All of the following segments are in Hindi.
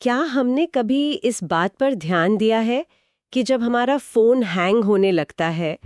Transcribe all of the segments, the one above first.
क्या हमने कभी इस बात पर ध्यान दिया है कि जब हमारा फोन हैंग होने लगता है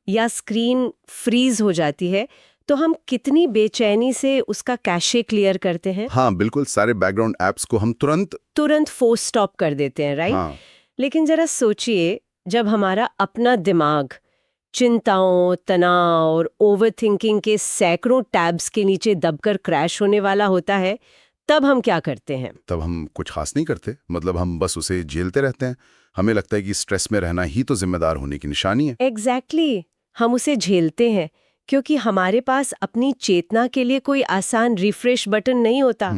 या स्क्रीन फ्रीज हो जाती है तो हम कितनी बेचैनी से उसका कैशे क्लियर करते हैं? हाँ बिल्कुल, सारे बैकग्राउंड एप्स को हम तुरंत फोर्स स्टॉप कर देते हैं, राइट? हाँ लेकिन जरा सोचिए, जब हमारा अपना दिमाग चिंताओं, तनाव और ओवरथिंकिंग के सैकड़ों टैब्स के नीचे दबकर क्रैश होने वाला होता है, तब हम क्या करते हैं? तब हम कुछ खास नहीं करते। मतलब हम बस उसे झेलते रहते हैं। हमें लगता है कि स्ट्रेस में रहना ही तो जिम्मेदार होने की निशानी है। एग्जैक्टली हम उसे झेलते हैं क्योंकि हमारे पास अपनी चेतना के लिए कोई आसान रिफ्रेश बटन नहीं होता।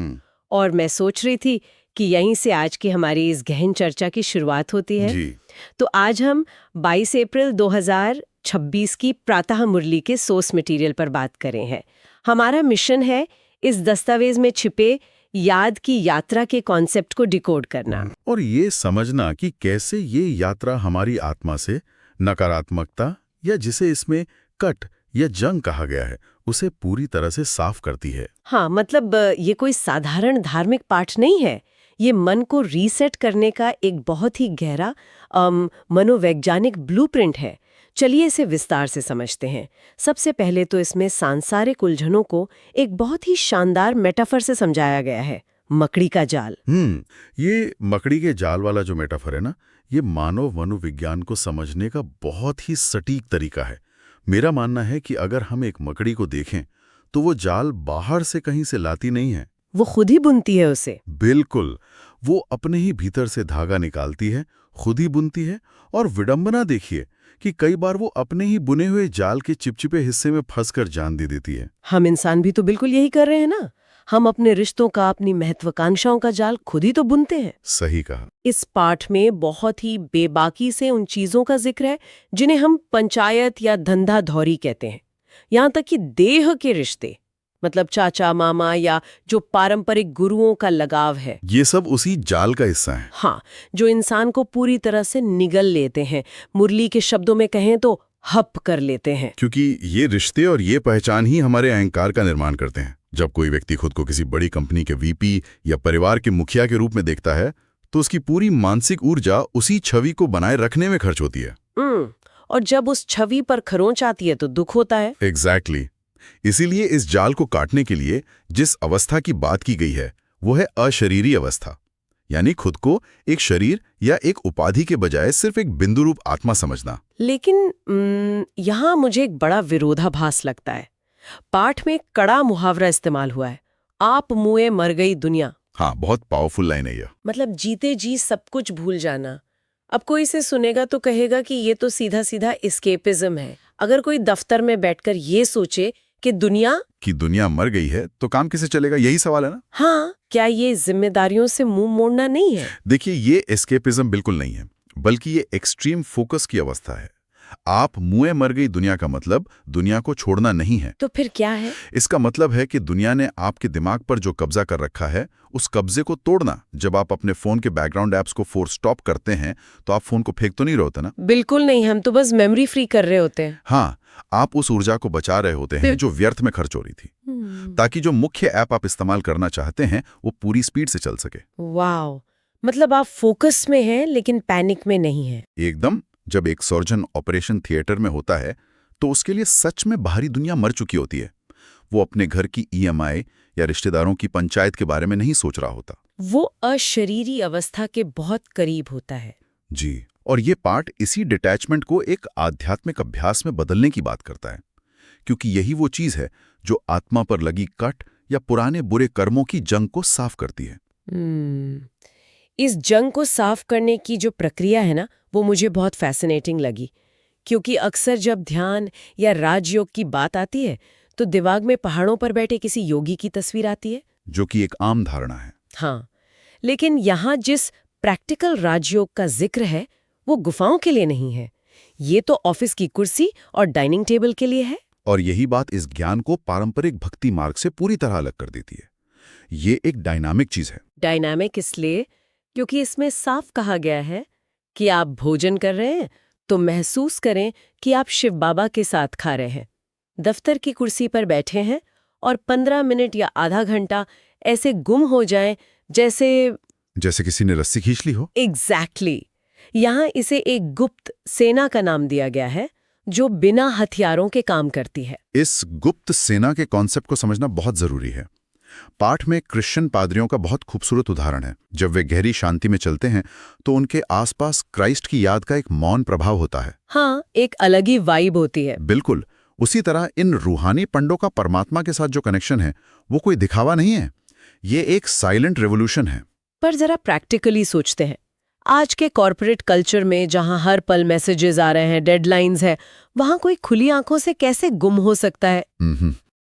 और मैं सोच रही थी कि यहीं से आज की हमारी इस गहन चर्चा की शुरुआत होती है। जी। तो आज हम 22 अप्रैल 2026 की प्रातः मुरली के सोर्स मटेरियल पर बात करें हैं। हमारा मिशन है इस दस्तावेज में छिपे याद की यात्रा के कॉन्सेप्ट को डिकोड करना और ये समझना कि कैसे ये यात्रा हमारी आत्मा से नकारात्मकता या जिसे इसमें कट या जंग कहा गया है उसे पूरी तरह से साफ करती है। हाँ, मतलब ये कोई साधारण धार्मिक पाठ नहीं है। ये मन को रीसेट करने का एक बहुत ही गहरा मनोवैज्ञानिक ब्लूप्रिंट है। चलिए इसे विस्तार से समझते हैं। सबसे पहले तो इसमें सांसारिक उलझनों को एक बहुत ही शानदार मेटाफर से समझाया गया है, मकड़ी का जाल। ये मकड़ी के जाल वाला जो मेटाफर है ना, ये मानव मनोविज्ञान को समझने का बहुत ही सटीक तरीका है। मेरा मानना है कि अगर हम एक मकड़ी को देखें तो वो जाल बाहर से कहीं से लाती नहीं है, वो खुद ही बुनती है उसे। बिल्कुल, वो अपने ही भीतर से धागा निकालती है, खुद ही बुनती है। और विडंबना देखिए कि कई बार वो अपने ही बुने हुए जाल के चिपचिपे हिस्से में फंसकर जान दे देती है। हम इंसान भी तो बिल्कुल यही कर रहे हैं ना। हम अपने रिश्तों का, अपनी महत्वाकांक्षाओं का जाल खुद ही तो बुनते हैं। सही कहा। इस पाठ में बहुत ही बेबाकी से उन चीजों का जिक्र है जिन्हें हम पंचायत या धंधाधौरी कहते हैं। यहाँ तक कि देह के रिश्ते, मतलब चाचा मामा या जो पारंपरिक गुरुओं का लगाव है, ये सब उसी जाल का हिस्सा है। हाँ, जो इंसान को पूरी तरह से निगल लेते हैं। मुरली के शब्दों में कहें तो हप कर लेते हैं। क्योंकि ये रिश्ते और ये पहचान ही हमारे अहंकार का निर्माण करते हैं। जब कोई व्यक्ति खुद को किसी बड़ी कंपनी के वीपी या परिवार के मुखिया के रूप में देखता है तो उसकी पूरी मानसिक ऊर्जा उसी छवि को बनाए रखने में खर्च होती है। और जब उस छवि पर खरोंच आती है तो दुख होता है। एग्जैक्टली। इसीलिए इस जाल को काटने के लिए जिस अवस्था की बात की गई है वो है अशरीरी अवस्था, यानी खुद को एक शरीर या एक उपाधि के बजाय सिर्फ एक बिंदु रूप आत्मा समझना। लेकिन यहाँ मुझे एक बड़ा विरोधाभास लगता है। पाठ में कड़ा मुहावरा इस्तेमाल हुआ है, आप मुए मर गई दुनिया। हाँ, बहुत पावरफुल लाइन है यह। मतलब जीते जी सब कुछ भूल जाना। अब कोई इसे सुनेगा तो कहेगा कि ये तो सीधा सीधा एस्केपिज्म है। अगर कोई दफ्तर में बैठकर ये सोचे कि दुनिया मर गई है तो काम कैसे चलेगा, यही सवाल है ना। हाँ, क्या ये जिम्मेदारियों से मुंह मोड़ना नहीं है? देखिए, ये एस्केपिज्म बिल्कुल नहीं है, बल्कि ये एक्सट्रीम फोकस की अवस्था है। आप मुए मर गई दुनिया का मतलब दुनिया को छोड़ना नहीं है। तो फिर क्या है? इसका मतलब है कि दुनिया ने आपके दिमाग पर जो कब्जा कर रखा है उस कब्जे को तोड़ना। जब आप अपने फोन के बैकग्राउंड एप्स को फोर्स स्टॉप करते हैं तो आप फोन को फेंक तो नहीं रहे होते ना। बिल्कुल नहीं, हम तो बस मेमोरी फ्री कर रहे होते हैं। हाँ, आप उस ऊर्जा को बचा रहे होते हैं जो व्यर्थ में खर्च हो रही थी, ताकि जो मुख्य ऐप आप इस्तेमाल करना चाहते हैं वो पूरी स्पीड से चल सके। वाह, मतलब आप फोकस में हैं लेकिन पैनिक में नहीं है। एकदम। जब एक सर्जन ऑपरेशन थिएटर में होता है तो उसके लिए सच में बाहरी दुनिया मर चुकी होती है। वो अपने घर की ईएमआई या रिश्तेदारों की पंचायत के बारे में नहीं सोच रहा होता। वो अशरीरी अवस्था के बहुत करीब होता है। जी, और ये पार्ट इसी डिटैचमेंट को एक आध्यात्मिक अभ्यास में बदलने की बात करता है, क्योंकि यही वो चीज है जो आत्मा पर लगी कट या पुराने बुरे कर्मों की जंग को साफ करती है। इस जंग को साफ करने की जो प्रक्रिया है ना, वो मुझे बहुत फैसिनेटिंग लगी। क्योंकि अक्सर जब ध्यान या राजयोग की बात आती है तो दिमाग में पहाड़ों पर बैठे किसी योगी की तस्वीर आती है, जो कि एक आम धारणा है। हाँ, लेकिन यहाँ जिस प्रैक्टिकल राजयोग का जिक्र है वो गुफाओं के लिए नहीं है। ये तो ऑफिस की कुर्सी और डाइनिंग टेबल के लिए है। और यही बात इस ज्ञान को पारंपरिक भक्ति मार्ग से पूरी तरह अलग कर देती है। ये एक डायनामिक चीज है। डायनामिक इसलिए क्योंकि इसमें साफ कहा गया है कि आप भोजन कर रहे हैं तो महसूस करें कि आप शिव बाबा के साथ खा रहे हैं। दफ्तर की कुर्सी पर बैठे हैं और 15 मिनट या आधा घंटा ऐसे गुम हो जाएं जैसे जैसे किसी ने रस्सी खींच ली हो। एग्जैक्टली यहाँ इसे एक गुप्त सेना का नाम दिया गया है जो बिना हथियारों के काम करती है। इस गुप्त सेना के कॉन्सेप्ट को समझना बहुत जरूरी है। पाठ में क्रिश्चियन पादरियों का बहुत खूबसूरत उदाहरण है। जब वे गहरी शांति में चलते हैं तो उनके आसपास क्राइस्ट की याद का एक मौन प्रभाव होता है। हाँ, एक अलग ही वाइब होती है। बिल्कुल। उसी तरह इन रूहानी पंडों का परमात्मा के साथ जो कनेक्शन है वो कोई दिखावा नहीं है, ये एक साइलेंट रेवोल्यूशन है। पर जरा प्रैक्टिकली सोचते हैं, आज के कॉर्पोरेट कल्चर में जहां हर पल मैसेजेस आ रहे हैं, डेडलाइंस है, वहां कोई खुली आंखों से कैसे गुम हो सकता है?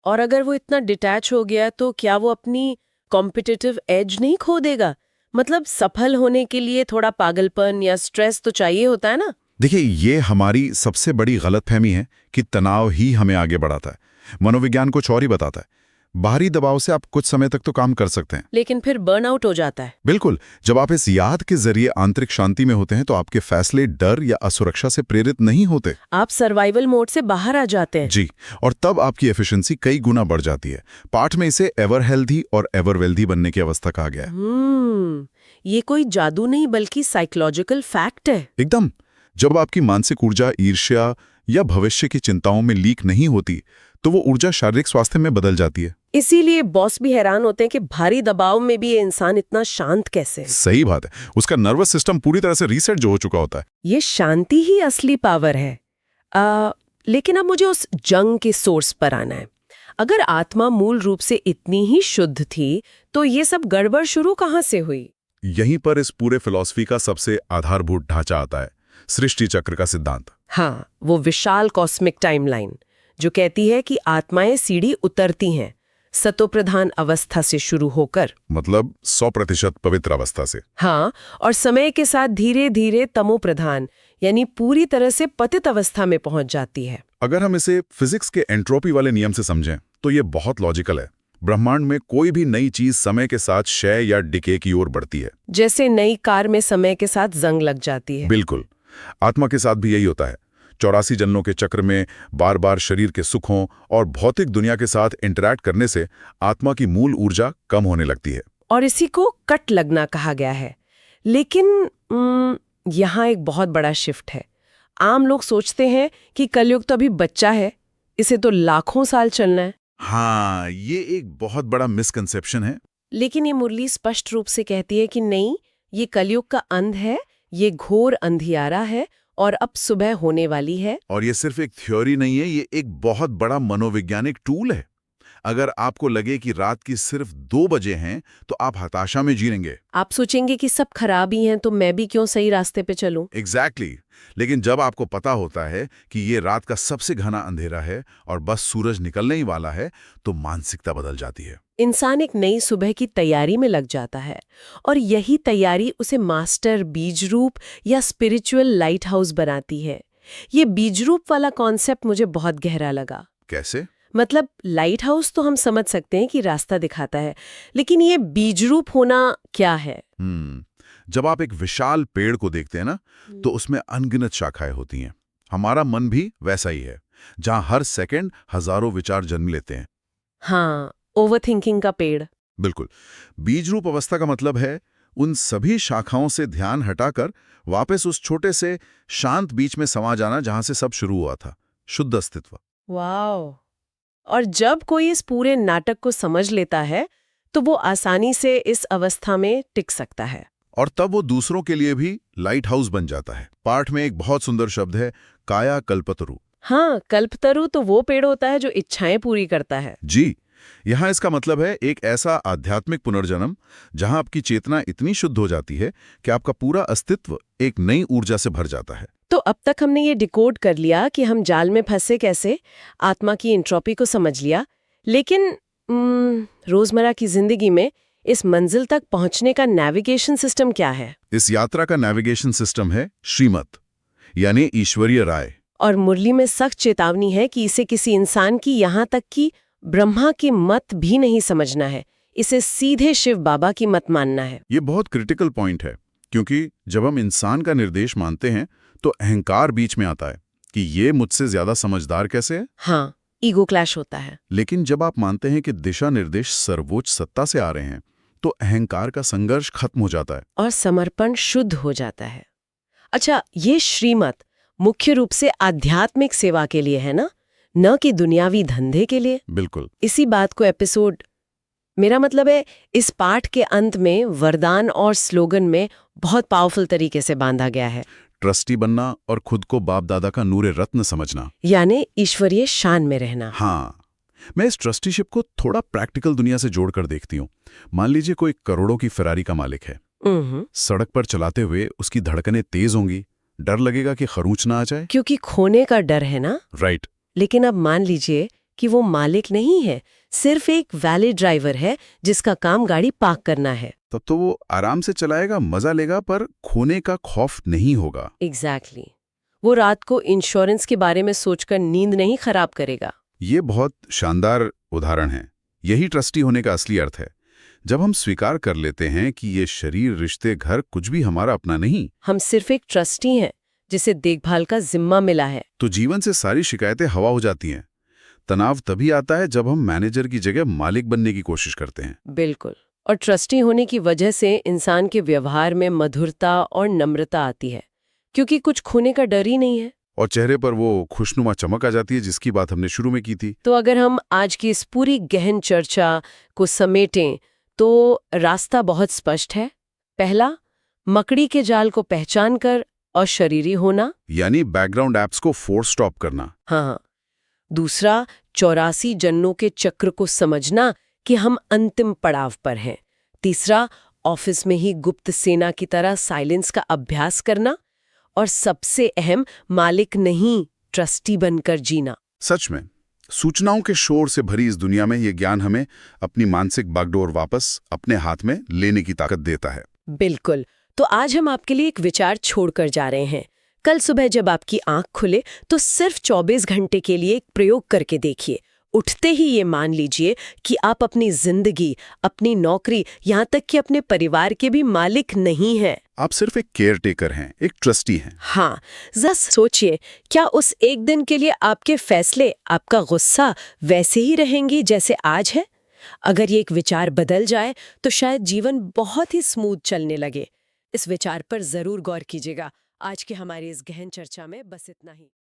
और अगर वो इतना डिटैच हो गया तो क्या वो अपनी कॉम्पिटिटिव एज नहीं खो देगा? मतलब सफल होने के लिए थोड़ा पागलपन या स्ट्रेस तो चाहिए होता है ना। देखिए, ये हमारी सबसे बड़ी गलतफहमी है कि तनाव ही हमें आगे बढ़ाता है। मनोविज्ञान कुछ और ही बताता है। बाहरी दबाव से आप कुछ समय तक तो काम कर सकते हैं, लेकिन फिर बर्नआउट हो जाता है। बिल्कुल। जब आप इस याद के जरिए आंतरिक शांति में होते हैं तो आपके फैसले डर या असुरक्षा से प्रेरित नहीं होते। आप सर्वाइवल मोड से बाहर आ जाते हैं। जी, और तब आपकी एफिशिएंसी कई गुना बढ़ जाती है। पाठ में इसे एवर हेल्दी और एवर वेल्दी बनने की अवस्था कहा गया है। ये कोई जादू नहीं बल्कि साइकोलॉजिकल फैक्ट है। एकदम। जब आपकी मानसिक ऊर्जा ईर्ष्या या भविष्य की चिंताओं में लीक नहीं होती तो वो ऊर्जा शारीरिक स्वास्थ्य में बदल जाती है। इसीलिए बॉस भी हैरान होते हैं कि भारी दबाव में भी ये इंसान इतना शांत कैसे है। सही बात है, उसका नर्वस सिस्टम पूरी तरह से रीसेट जो हो चुका होता है। ये शांति ही असली पावर है। लेकिन अब मुझे उस जंग के सोर्स पर आना है। अगर आत्मा मूल रूप से इतनी ही शुद्ध थी तो ये सब गड़बड़ शुरू कहाँ से हुई? यहीं पर इस पूरे फिलॉसफी का सबसे आधारभूत ढांचा आता है, सृष्टि चक्र का सिद्धांत। हाँ, वो विशाल कॉस्मिक टाइमलाइन जो कहती है कि आत्माएं सीढ़ी उतरती हैं सतोप्रधान अवस्था से शुरू होकर, मतलब 100% पवित्र अवस्था से। हाँ, और समय के साथ धीरे धीरे तमोप्रधान यानी पूरी तरह से पतित अवस्था में पहुंच जाती है। अगर हम इसे फिजिक्स के एंट्रोपी वाले नियम से समझें तो ये बहुत लॉजिकल है। ब्रह्मांड में कोई भी नई चीज समय के साथ क्षय या डिके की ओर बढ़ती है। जैसे नई कार में समय के साथ जंग लग जाती है। बिल्कुल। आत्मा के साथ भी यही होता है। 84 जन्मों के चक्र में बार बार शरीर के सुखों और भौतिक दुनिया के साथ इंटरैक्ट करने से आत्मा की मूल ऊर्जा कम होने लगती है। और इसी को कट लगना कहा गया है। लेकिन यहाँ एक बहुत बड़ा शिफ्ट है। आम लोग सोचते हैं कि कलयुग तो अभी बच्चा है, इसे तो लाखों साल चलना है। हाँ, ये एक बहुत बड़ा मिसकंसेप्शन है। लेकिन ये मुरली स्पष्ट रूप से कहती है कि नहीं, ये कलयुग का अंत है, ये घोर अंधियारा है और अब सुबह होने वाली है। और ये सिर्फ एक थ्योरी नहीं है, ये एक बहुत बड़ा मनोवैज्ञानिक टूल है। अगर आपको लगे कि रात की सिर्फ 2 बजे हैं तो आप हताशा में जीएंगे। आप सोचेंगे कि सब खराब ही हैं तो मैं भी क्यों सही रास्ते पे चलूं। एग्जैक्टली। लेकिन जब आपको पता होता है कि ये रात का सबसे घना अंधेरा है और बस सूरज निकलने ही वाला है तो मानसिकता बदल जाती है। इंसान एक नई सुबह की तैयारी में लग जाता है और यही तैयारी उसे मास्टर बीज रूप या स्पिरिचुअल लाइट हाउस बनाती है। ये बीज रूप वाला कॉन्सेप्ट मुझे बहुत गहरा लगा। कैसे? मतलब लाइट हाउस तो हम समझ सकते हैं कि रास्ता दिखाता है, लेकिन ये बीज रूप होना क्या है? जब आप एक विशाल पेड़ को देखते हैं ना तो उसमें अनगिनत शाखाएं होती हैं। हमारा मन भी वैसा ही है, जहां हर सेकंड हजारों विचार जन्म लेते हैं। हाँ, ओवरथिंकिंग का पेड़। बिल्कुल। बीज रूप अवस्था का मतलब है उन सभी शाखाओं से ध्यान हटाकर वापस उस छोटे से शांत बीच में समा जाना जहां से सब शुरू हुआ था, शुद्ध अस्तित्व। वाओ! और जब कोई इस पूरे नाटक को समझ लेता है तो वो आसानी से इस अवस्था में टिक सकता है और तब वो दूसरों के लिए भी लाइट हाउस बन जाता है। पाठ में एक बहुत सुंदर शब्द है, काया कल्पतरु। हाँ, कल्पतरु तो वो पेड़ होता है जो इच्छाएं पूरी करता है। जी, यहाँ इसका मतलब है एक ऐसा आध्यात्मिक पुनर्जन्म जहां आपकी चेतना इतनी शुद्ध हो जाती है कि आपका पूरा अस्तित्व एक नई ऊर्जा से भर जाता है। तो अब तक हमने ये डिकोड कर लिया कि हम जाल में फंसे कैसे, आत्मा की एंट्रोपी को समझ लिया, लेकिन रोजमर्रा की जिंदगी में इस मंजिल तक पहुंचने का नेविगेशन सिस्टम क्या है? इस यात्रा का नेविगेशन सिस्टम है श्रीमत, यानी ईश्वरीय राय। और मुरली में सख्त चेतावनी है कि इसे किसी इंसान की, यहाँ तक कि ब्रह्मा की मत भी नहीं समझना है, इसे सीधे शिव बाबा की मत मानना है। ये बहुत क्रिटिकल पॉइंट है, क्योंकि जब हम इंसान का निर्देश मानते हैं तो अहंकार बीच में आता है कि ये मुझसे ज्यादा समझदार कैसे है। हाँ, ईगो क्लैश होता है। लेकिन जब आप मानते हैं कि दिशा निर्देश सर्वोच्च सत्ता से आ रहे हैं तो अहंकार का संघर्ष खत्म हो जाता है। और समर्पण शुद्ध हो जाता है। अच्छा, ये श्रीमत मुख्य रूप से आध्यात्मिक सेवा के लिए है ना, न कि दुनियावी धंधे के लिए। बिल्कुल। इसी बात को मेरा मतलब है इस पाठ के अंत में वरदान और स्लोगन में बहुत पावरफुल तरीके से बांधा गया है। ट्रस्टी बनना और खुद को बाप दादा का नूरे रत्न समझना, यानी ईश्वरीय शान में रहना। हाँ, मैं इस ट्रस्टीशिप को थोड़ा प्रैक्टिकल दुनिया से जोड़कर देखती हूँ। मान लीजिए कोई करोड़ों की फेरारी का मालिक है। सड़क पर चलाते हुए उसकी धड़कनें तेज होंगी, डर लगेगा कि खरोंच ना आ जाए, क्योंकि खोने का डर है ना। राइट। लेकिन अब मान लीजिए कि वो मालिक नहीं है, सिर्फ एक वैलिड ड्राइवर है जिसका काम गाड़ी पार्क करना है। तब तो वो आराम से चलाएगा, मजा लेगा, पर खोने का खौफ नहीं होगा। एग्जैक्टली। वो रात को इंश्योरेंस के बारे में सोचकर नींद नहीं खराब करेगा। ये बहुत शानदार उदाहरण है। यही ट्रस्टी होने का असली अर्थ है। जब हम स्वीकार कर लेते हैं कि ये शरीर, रिश्ते, घर कुछ भी हमारा अपना नहीं, हम सिर्फ एक ट्रस्टी हैं जिसे देखभाल का जिम्मा मिला है, तो जीवन से सारी शिकायतें हवा हो जाती हैं। तनाव तभी आता है जब हम मैनेजर की जगह मालिक बनने की कोशिश करते हैं। बिल्कुल। और ट्रस्टी होने की वजह से इंसान के व्यवहार में मधुरता और नम्रता आती है, क्योंकि कुछ खोने का डर ही नहीं है। और चेहरे पर वो खुशनुमा चमक आ जाती है जिसकी बात हमने शुरू में की थी। तो अगर हम आज की इस पूरी गहन चर्चा को समेटें तो रास्ता बहुत स्पष्ट है। पहला, मकड़ी के जाल को पहचान कर अशरीरी होना, यानी बैकग्राउंड एप्स को फोर्स स्टॉप करना। हाँ। दूसरा, 84 जन्मों के चक्र को समझना कि हम अंतिम पड़ाव पर हैं। तीसरा, ऑफिस में ही गुप्त सेना की तरह साइलेंस का अभ्यास करना। और सबसे अहम, मालिक नहीं, ट्रस्टी बनकर जीना। सच में सूचनाओं के शोर से भरी इस दुनिया में ये ज्ञान हमें अपनी मानसिक बागडोर वापस अपने हाथ में लेने की ताकत देता है। बिल्कुल। तो आज हम आपके लिए एक विचार छोड़कर जा रहे हैं। कल सुबह जब आपकी आंख खुले तो सिर्फ 24 घंटे के लिए एक प्रयोग करके देखिए। उठते ही ये मान लीजिए कि आप अपनी जिंदगी, अपनी नौकरी, यहाँ तक कि अपने परिवार के भी मालिक नहीं हैं। आप सिर्फ एक केयरटेकर हैं, एक ट्रस्टी हैं। हाँ, जरा सोचिए, क्या उस एक दिन के लिए आपके फैसले, आपका गुस्सा वैसे ही रहेंगी जैसे आज है? अगर ये एक विचार बदल जाए तो शायद जीवन बहुत ही स्मूथ चलने लगे। इस विचार पर जरूर गौर कीजिएगा। आज के हमारी इस गहन चर्चा में बस इतना ही।